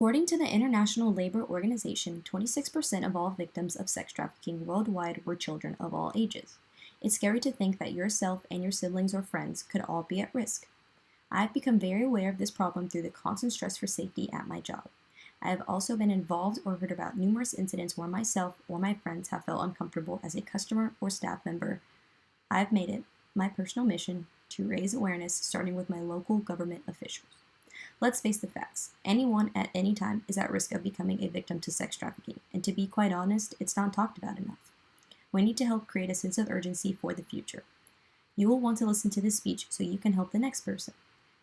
According to the International Labor Organization, 26% of all victims of sex trafficking worldwide were children of all ages. It's scary to think that yourself and your siblings or friends could all be at risk. I've become very aware of this problem through the constant stress for safety at my job. I have also been involved or heard about numerous incidents where myself or my friends have felt uncomfortable as a customer or staff member. I've made it my personal mission to raise awareness, starting with my local government officials. Let's face the facts. Anyone at any time is at risk of becoming a victim to sex trafficking, and to be quite honest, it's not talked about enough. We need to help create a sense of urgency for the future. You will want to listen to this speech so you can help the next person.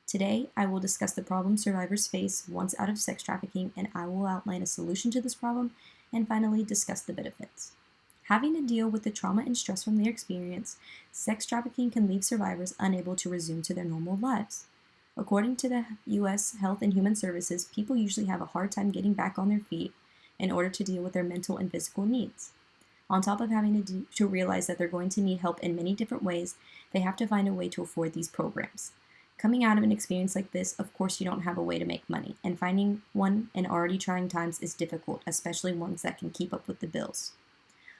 Today, I will discuss the problem survivors face once out of sex trafficking, and I will outline a solution to this problem, and finally discuss the benefits. Having to deal with the trauma and stress from their experience, sex trafficking can leave survivors unable to resume to their normal lives. According to the U.S. Health and Human Services, people usually have a hard time getting back on their feet in order to deal with their mental and physical needs. On top of having to realize that they're going to need help in many different ways, they have to find a way to afford these programs. Coming out of an experience like this, of course, you don't have a way to make money, and finding one in already trying times is difficult, especially ones that can keep up with the bills.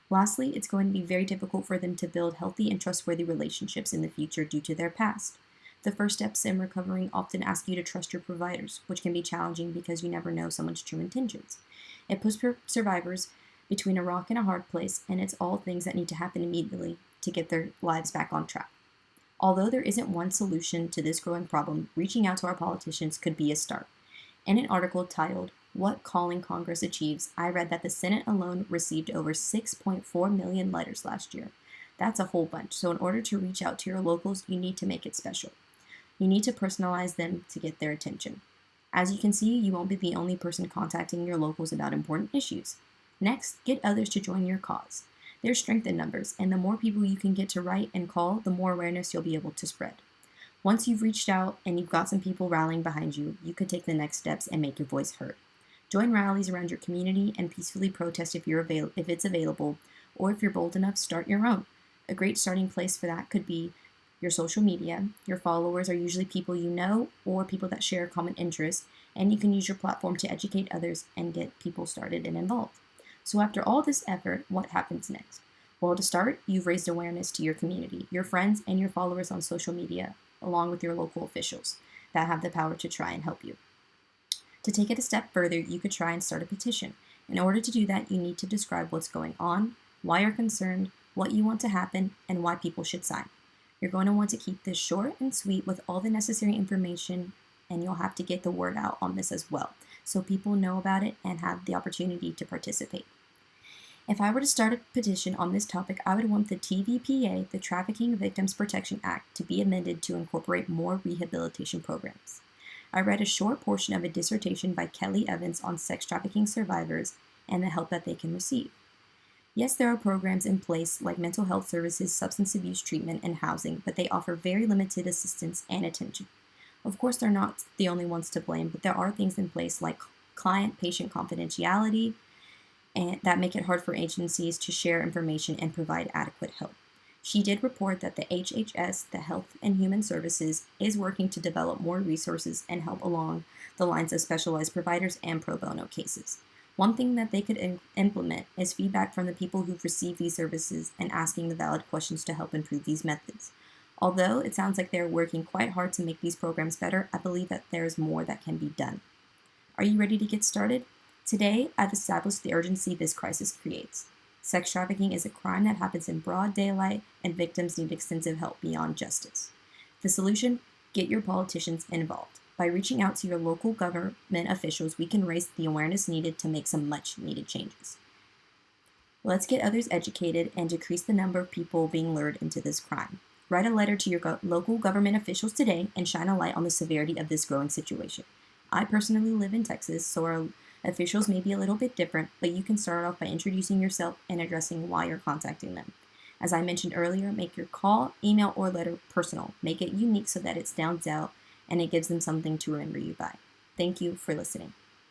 Lastly, it's going to be very difficult for them to build healthy and trustworthy relationships in the future due to their past. The first steps in recovering often ask you to trust your providers, which can be challenging because you never know someone's true intentions. It puts survivors between a rock and a hard place, and it's all things that need to happen immediately to get their lives back on track. Although there isn't one solution to this growing problem, reaching out to our politicians could be a start. In an article titled, "What Calling Congress Achieves," I read that the Senate alone received over 6.4 million letters last year. That's a whole bunch, so in order to reach out to your locals, you need to make it special. You need to personalize them to get their attention. As you can see, you won't be the only person contacting your locals about important issues. Next, get others to join your cause. There's strength in numbers, and the more people you can get to write and call, the more awareness you'll be able to spread. Once you've reached out and you've got some people rallying behind you, you could take the next steps and make your voice heard. Join rallies around your community and peacefully protest if it's available, or if you're bold enough, start your own. A great starting place for that could be your social media. Your followers are usually people you know or people that share common interests, and you can use your platform to educate others and get people started and involved. So after all this effort, what happens next? Well, to start, you've raised awareness to your community, your friends, and your followers on social media, along with your local officials that have the power to try and help you. To take it a step further, you could try and start a petition. In order to do that, you need to describe what's going on, why you're concerned, what you want to happen, and why people should sign. You're going to want to keep this short and sweet with all the necessary information, and you'll have to get the word out on this as well, so people know about it and have the opportunity to participate. If I were to start a petition on this topic, I would want the TVPA, the Trafficking Victims Protection Act, to be amended to incorporate more rehabilitation programs. I read a short portion of a dissertation by Kelly Evans on sex trafficking survivors and the help that they can receive. Yes, there are programs in place like mental health services, substance abuse treatment, and housing, but they offer very limited assistance and attention. Of course, they're not the only ones to blame, but there are things in place like client-patient confidentiality and that make it hard for agencies to share information and provide adequate help. She did report that the HHS, the Health and Human Services, is working to develop more resources and help along the lines of specialized providers and pro bono cases. One thing that they could implement is feedback from the people who've received these services and asking the valid questions to help improve these methods. Although it sounds like they're working quite hard to make these programs better, I believe that there is more that can be done. Are you ready to get started? Today, I've established the urgency this crisis creates. Sex trafficking is a crime that happens in broad daylight, and victims need extensive help beyond justice. The solution? Get your politicians involved. By reaching out to your local government officials, we can raise the awareness needed to make some much-needed changes. Let's get others educated and decrease the number of people being lured into this crime. Write a letter to your local government officials today and shine a light on the severity of this growing situation. I personally live in Texas, so our officials may be a little bit different, but you can start off by introducing yourself and addressing why you're contacting them. As I mentioned earlier, make your call, email, or letter personal. Make it unique so that it stands out and it gives them something to remember you by. Thank you for listening.